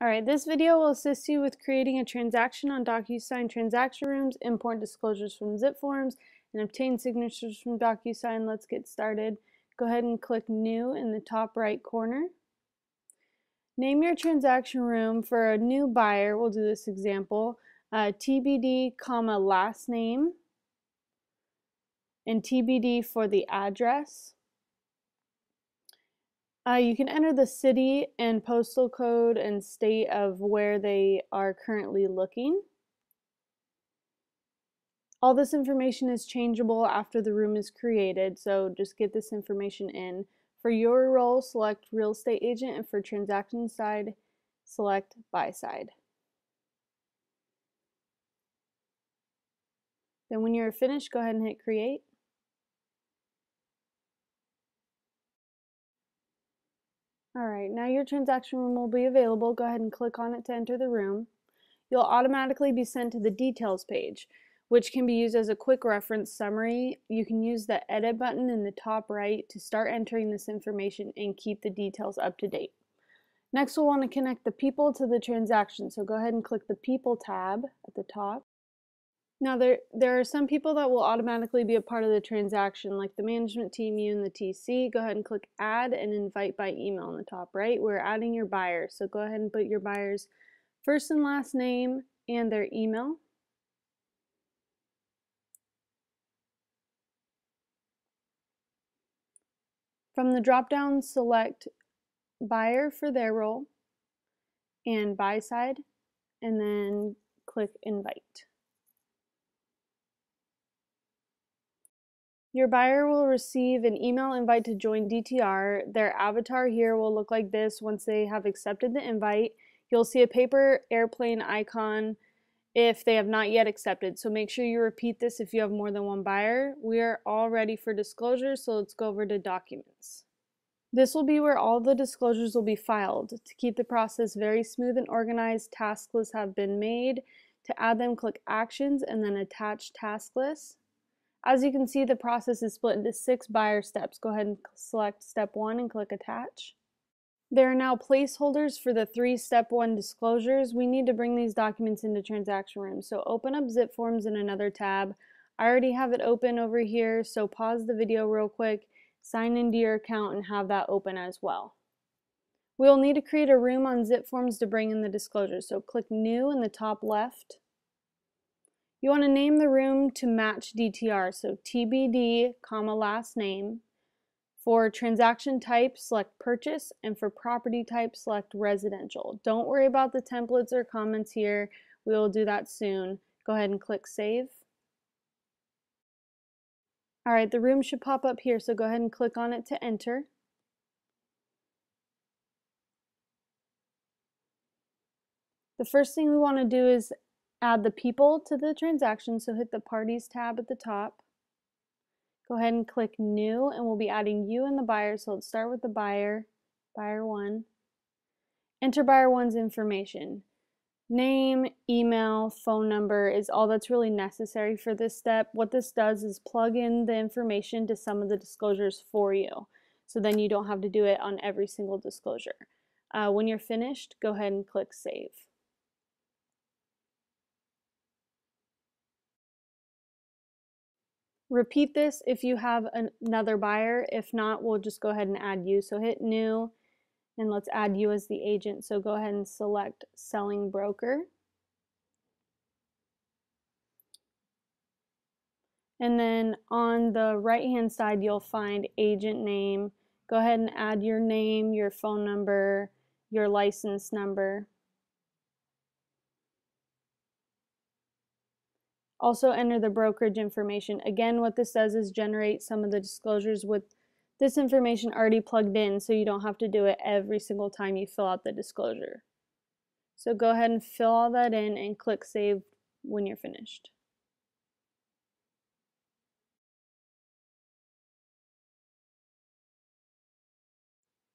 Alright, this video will assist you with creating a transaction on DocuSign Transaction Rooms, import disclosures from Zipforms, and obtain signatures from DocuSign. Let's get started. Go ahead and click New in the top right corner. Name your transaction room for a new buyer. We'll do this example. TBD, comma, last name, and TBD for the address. You can enter the city and postal code and state of where they are currently looking. All this information is changeable after the room is created, so just get this information in. For your role, select Real Estate Agent, and for Transaction Side, select Buy Side. Then when you're finished, go ahead and hit Create. Alright, now your transaction room will be available. Go ahead and click on it to enter the room. You'll automatically be sent to the Details page, which can be used as a quick reference summary. You can use the Edit button in the top right to start entering this information and keep the details up to date. Next, we'll want to connect the people to the transaction, so go ahead and click the People tab at the top. Now there are some people that will automatically be a part of the transaction, like the management team, you, and the TC. Go ahead and click Add and Invite by Email in the top right. We're adding your buyer, so go ahead and put your buyer's first and last name and their email. From the drop-down, select Buyer for their role and Buy Side, and then click Invite. Your buyer will receive an email invite to join DTR. Their avatar here will look like this once they have accepted the invite. You'll see a paper airplane icon if they have not yet accepted. So make sure you repeat this if you have more than one buyer. We are all ready for disclosure, so let's go over to Documents. This will be where all the disclosures will be filed. To keep the process very smooth and organized, task lists have been made. To add them, click Actions and then Attach Task List. As you can see, the process is split into 6 buyer steps. Go ahead and select Step 1 and click Attach. There are now placeholders for the 3 Step 1 disclosures. We need to bring these documents into Transaction Rooms. So open up Zipforms in another tab. I already have it open over here, so pause the video real quick, sign into your account, and have that open as well. We'll need to create a room on Zipforms to bring in the disclosures. So click New in the top left. You want to name the room to match DTR, so TBD, comma, last name. For transaction type, select Purchase, and for property type, select Residential. Don't worry about the templates or comments here. We will do that soon. Go ahead and click Save. Alright, the room should pop up here, so go ahead and click on it to enter. The first thing we want to do is add the people to the transaction, so hit the Parties tab at the top. Go ahead and click New, and we'll be adding you and the buyer, so let's start with the buyer, Buyer 1. Enter Buyer 1's information. Name, email, phone number is all that's really necessary for this step. What this does is plug in the information to some of the disclosures for you, so then you don't have to do it on every single disclosure. When you're finished, go ahead and click Save. Repeat this if you have another buyer. If not, we'll just go ahead and add you. So hit New, and let's add you as the agent. So go ahead and select Selling Broker. And then on the right-hand side, you'll find Agent Name. Go ahead and add your name, your phone number, your license number. Also enter the brokerage information. Again, what this does is generate some of the disclosures with this information already plugged in, so you don't have to do it every single time you fill out the disclosure. So go ahead and fill all that in and click Save when you're finished.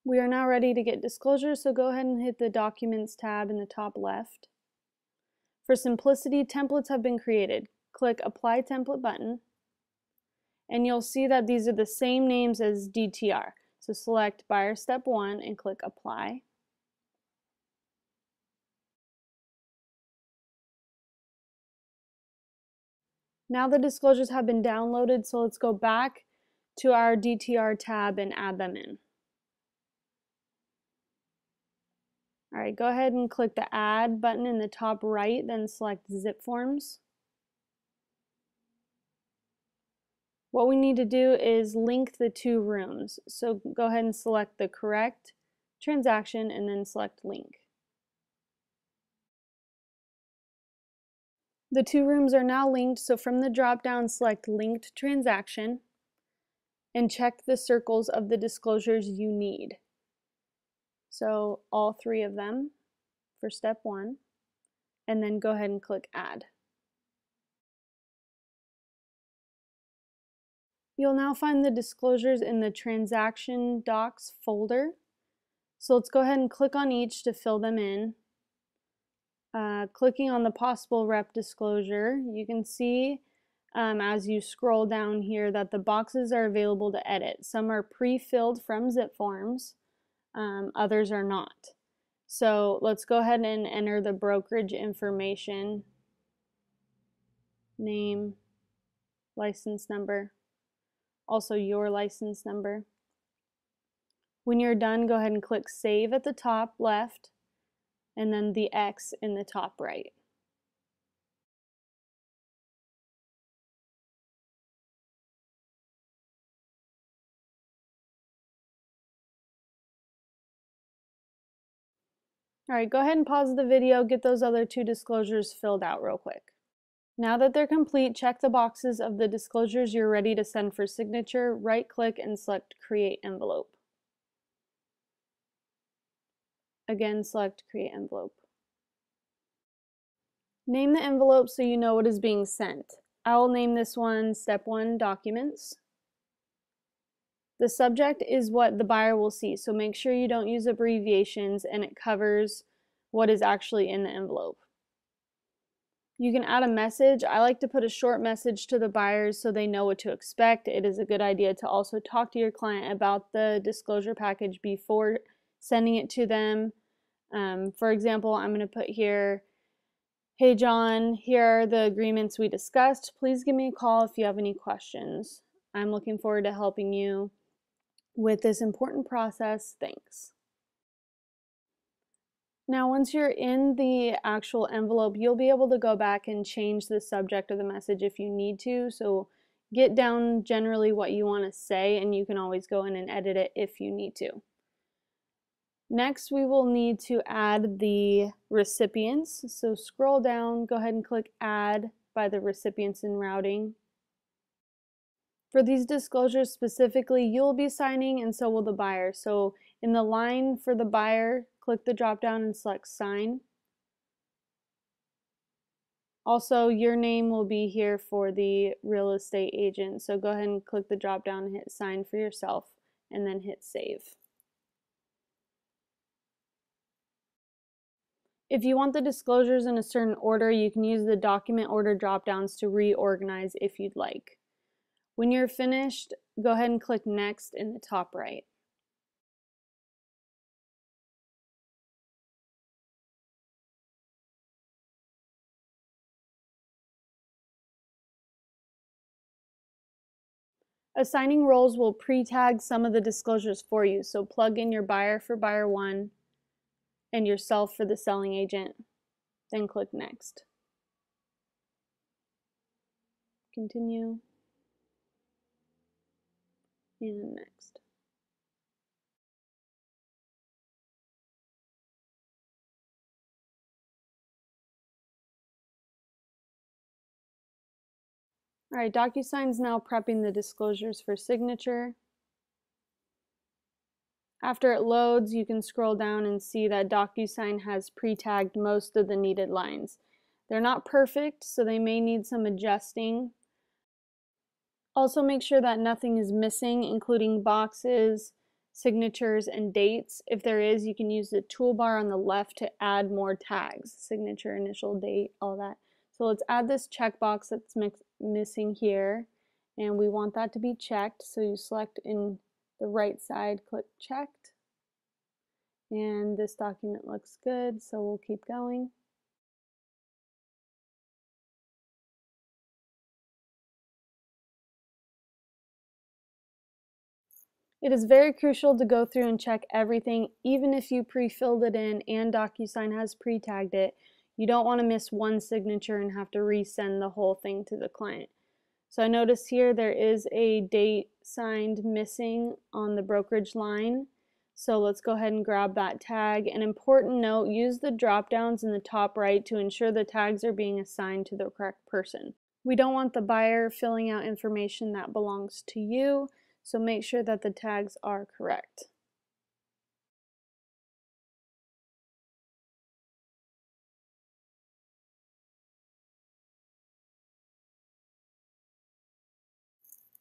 We are now ready to get disclosures, so go ahead and hit the Documents tab in the top left. For simplicity, templates have been created. Click Apply Template button, and you'll see that these are the same names as DTR. So select Buyer Step 1 and click Apply. Now the disclosures have been downloaded, so let's go back to our DTR tab and add them in. All right, go ahead and click the Add button in the top right, then select Zipforms. What we need to do is link the two rooms. So go ahead and select the correct transaction and then select Link. The two rooms are now linked, so from the drop-down, select Linked Transaction and check the circles of the disclosures you need. So all three of them for step 1, and then go ahead and click Add. You'll now find the disclosures in the Transaction Docs folder. So let's go ahead and click on each to fill them in. Clicking on the possible rep disclosure, you can see as you scroll down here that the boxes are available to edit. Some are pre-filled from Zipforms, others are not. So let's go ahead and enter the brokerage information, name, license number, also your license number. When you're done, go ahead and click Save at the top left and then the X in the top right. All right, go ahead and pause the video, get those other two disclosures filled out real quick. Now that they're complete, check the boxes of the disclosures you're ready to send for signature, right-click and select Create Envelope. Again, select Create Envelope. Name the envelope so you know what is being sent. I will name this one Step 1 Documents. The subject is what the buyer will see, so make sure you don't use abbreviations and it covers what is actually in the envelope. You can add a message. I like to put a short message to the buyers so they know what to expect. It is a good idea to also talk to your client about the disclosure package before sending it to them. For example, I'm going to put here, "Hey John, here are the agreements we discussed. Please give me a call if you have any questions. I'm looking forward to helping you with this important process. Thanks." Now, once you're in the actual envelope, you'll be able to go back and change the subject of the message if you need to. So get down generally what you want to say, and you can always go in and edit it if you need to. Next, we will need to add the recipients. So scroll down, go ahead and click Add by the Recipients and Routing. For these disclosures specifically, you'll be signing and so will the buyer. So in the line for the buyer, click the drop down and select Sign. Also, your name will be here for the real estate agent. So go ahead and click the drop down and hit Sign for yourself and then hit Save. If you want the disclosures in a certain order, you can use the document order drop downs to reorganize if you'd like. When you're finished, go ahead and click Next in the top right. Assigning roles will pre-tag some of the disclosures for you, so plug in your buyer for buyer 1 and yourself for the selling agent, then click Next. Continue, and Next. All right, DocuSign's now prepping the disclosures for signature. After it loads, you can scroll down and see that DocuSign has pre-tagged most of the needed lines. They're not perfect, so they may need some adjusting. Also make sure that nothing is missing, including boxes, signatures, and dates. If there is, you can use the toolbar on the left to add more tags, signature, initial, date, all that. So let's add this checkbox that's missing here, and we want that to be checked. So you select in the right side, click Checked, and this document looks good, so we'll keep going. It is very crucial to go through and check everything, even if you pre-filled it in and DocuSign has pre-tagged it. You don't want to miss one signature and have to resend the whole thing to the client. So I notice here there is a date signed missing on the brokerage line. So let's go ahead and grab that tag. An important note, use the drop downs in the top right to ensure the tags are being assigned to the correct person. We don't want the buyer filling out information that belongs to you, so make sure that the tags are correct.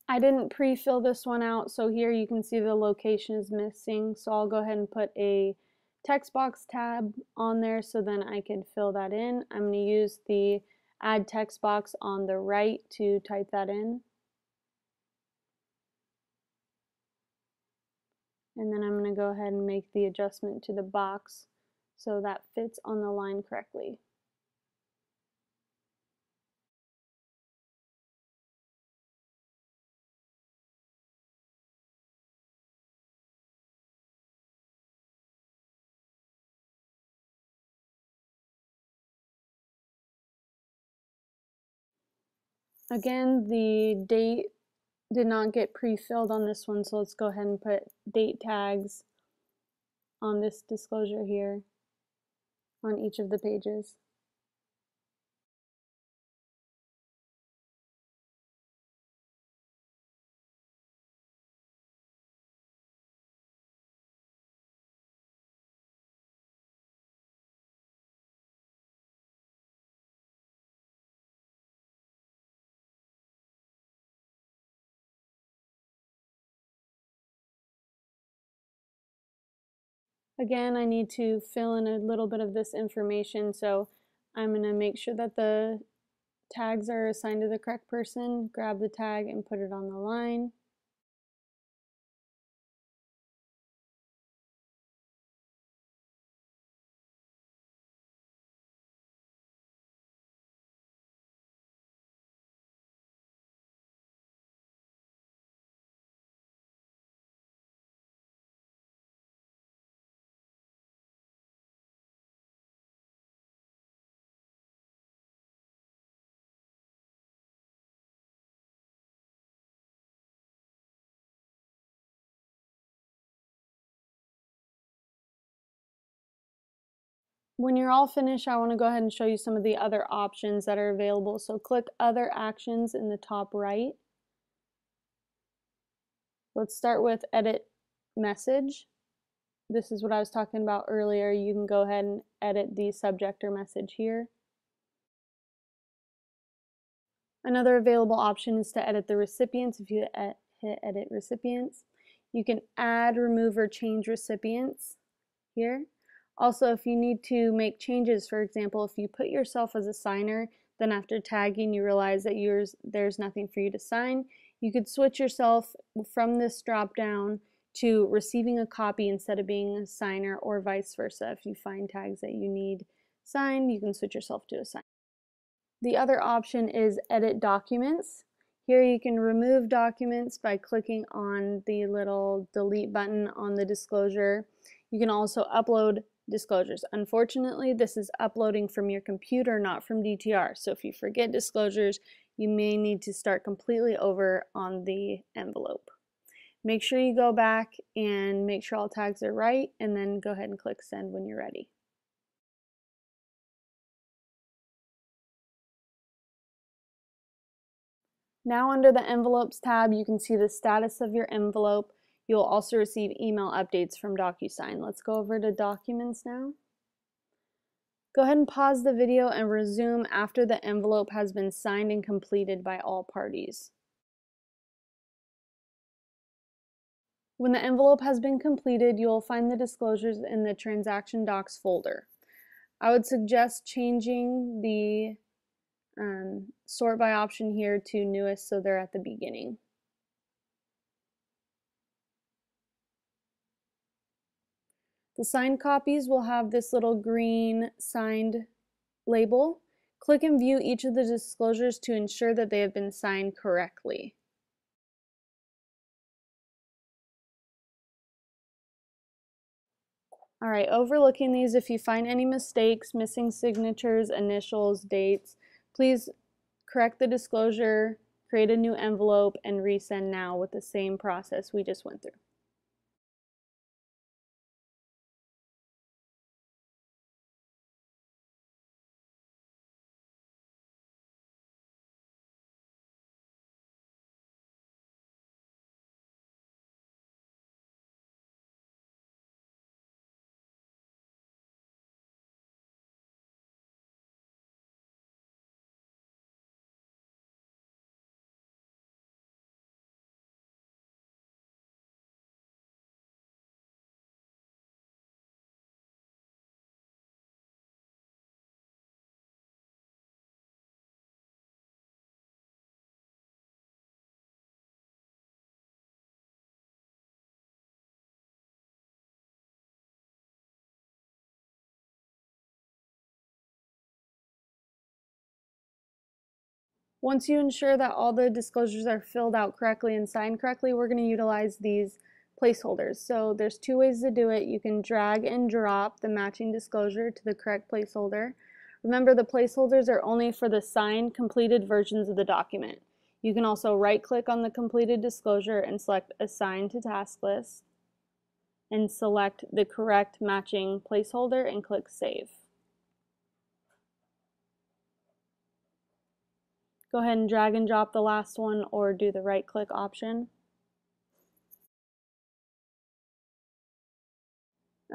I didn't pre-fill this one out, so here you can see the location is missing, so I'll go ahead and put a text box tab on there so then I can fill that in. I'm going to use the add text box on the right to type that in. And then I'm going to go ahead and make the adjustment to the box so that fits on the line correctly. Again, the date did not get pre-filled on this one, so let's go ahead and put date tags on this disclosure here on each of the pages. Again, I need to fill in a little bit of this information, so I'm going to make sure that the tags are assigned to the correct person, grab the tag and put it on the line. When you're all finished, I want to go ahead and show you some of the other options that are available. So click Other Actions in the top right. Let's start with Edit Message. This is what I was talking about earlier. You can go ahead and edit the subject or message here. Another available option is to edit the recipients. If you hit Edit Recipients, you can add, remove, or change recipients here. Also, if you need to make changes, for example, if you put yourself as a signer, then after tagging you realize that there's nothing for you to sign, you could switch yourself from this drop down to receiving a copy instead of being a signer, or vice versa. If you find tags that you need signed, you can switch yourself to a signer. The other option is Edit Documents. Here you can remove documents by clicking on the little delete button on the disclosure. You can also upload disclosures. Unfortunately, this is uploading from your computer, not from DTR. So if you forget disclosures, you may need to start completely over on the envelope. Make sure you go back and make sure all tags are right, and then go ahead and click Send when you're ready. Now under the Envelopes tab, you can see the status of your envelope. You'll also receive email updates from DocuSign. Let's go over to Documents now. Go ahead and pause the video and resume after the envelope has been signed and completed by all parties. When the envelope has been completed, you'll find the disclosures in the Transaction Docs folder. I would suggest changing the sort by option here to newest so they're at the beginning. The signed copies will have this little green signed label. Click and view each of the disclosures to ensure that they have been signed correctly. All right, overlooking these, if you find any mistakes, missing signatures, initials, dates, please correct the disclosure, create a new envelope, and resend now with the same process we just went through. Once you ensure that all the disclosures are filled out correctly and signed correctly, we're going to utilize these placeholders. So there's two ways to do it. You can drag and drop the matching disclosure to the correct placeholder. Remember, the placeholders are only for the signed, completed versions of the document. You can also right-click on the completed disclosure and select Assign to Task List and select the correct matching placeholder and click Save. Go ahead and drag and drop the last one or do the right-click option.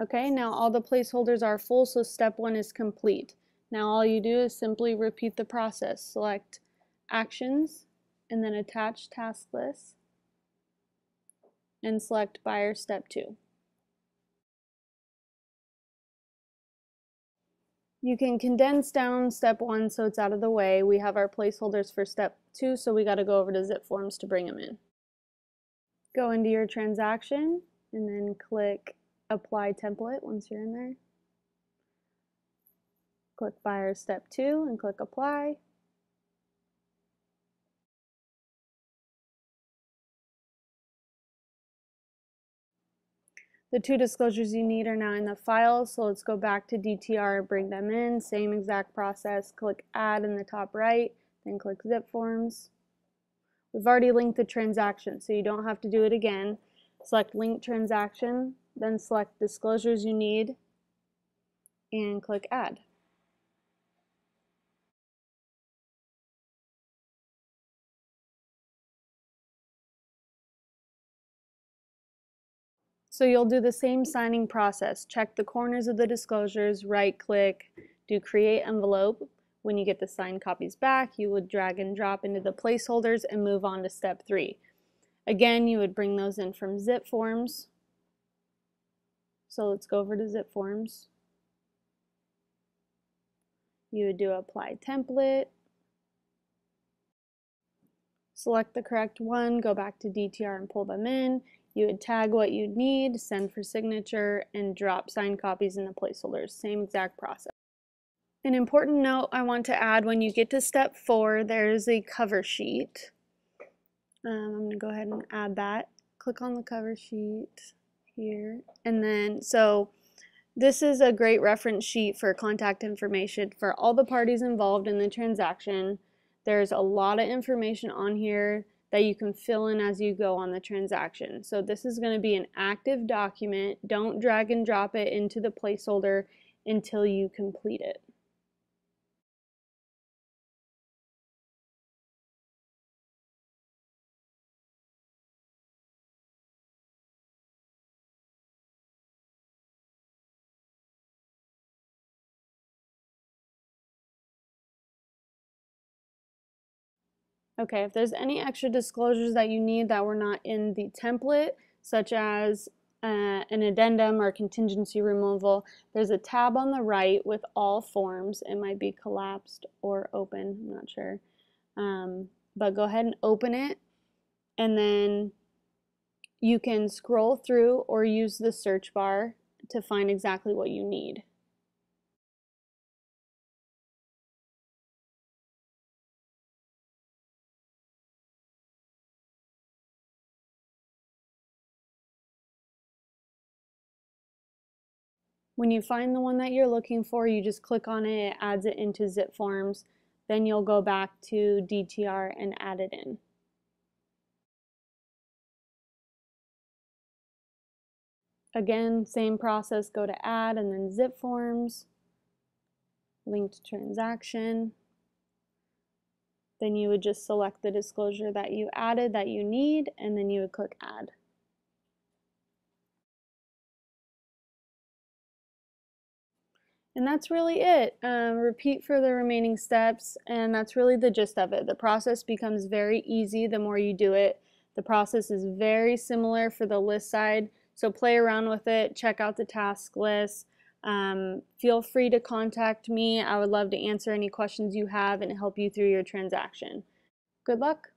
Okay, now all the placeholders are full, so step one is complete. Now all you do is simply repeat the process. Select Actions and then attach Task List and select Buyer Step 2. You can condense down step 1 so it's out of the way. We have our placeholders for step 2, so we got to go over to Zipforms to bring them in. Go into your transaction and then click Apply Template once you're in there. Click Buyer Step 2 and click Apply. The two disclosures you need are now in the file, so let's go back to DTR and bring them in. Same exact process. Click Add in the top right, then click Zipforms. We've already linked the transaction, so you don't have to do it again. Select Link Transaction, then select Disclosures you need, and click Add. So you'll do the same signing process. Check the corners of the disclosures, right-click, do Create Envelope. When you get the signed copies back, you would drag and drop into the placeholders and move on to step 3. Again, you would bring those in from Zipforms. So let's go over to Zipforms. You would do Apply Template. Select the correct one, go back to DTR and pull them in. You would tag what you need, send for signature, and drop signed copies in the placeholders. Same exact process. An important note I want to add, when you get to step 4, there's a cover sheet. I'm going to go ahead and add that. Click on the cover sheet here. And then, so this is a great reference sheet for contact information for all the parties involved in the transaction. There's a lot of information on here that you can fill in as you go on the transaction. So this is going to be an active document. Don't drag and drop it into the placeholder until you complete it. Okay, if there's any extra disclosures that you need that were not in the template, such as an addendum or contingency removal, there's a tab on the right with all forms. It might be collapsed or open, I'm not sure. But go ahead and open it, and then you can scroll through or use the search bar to find exactly what you need. When you find the one that you're looking for, you just click on it, it adds it into Zipforms. Then you'll go back to DTR and add it in. Again, same process, go to add and then Zipforms, linked transaction. Then you would just select the disclosure that you added that you need, and then you would click add. And that's really it. Repeat for the remaining steps, and that's really the gist of it. The process becomes very easy the more you do it. The process is very similar for the list side, so play around with it, check out the task list. Feel free to contact me. I would love to answer any questions you have and help you through your transaction. Good luck!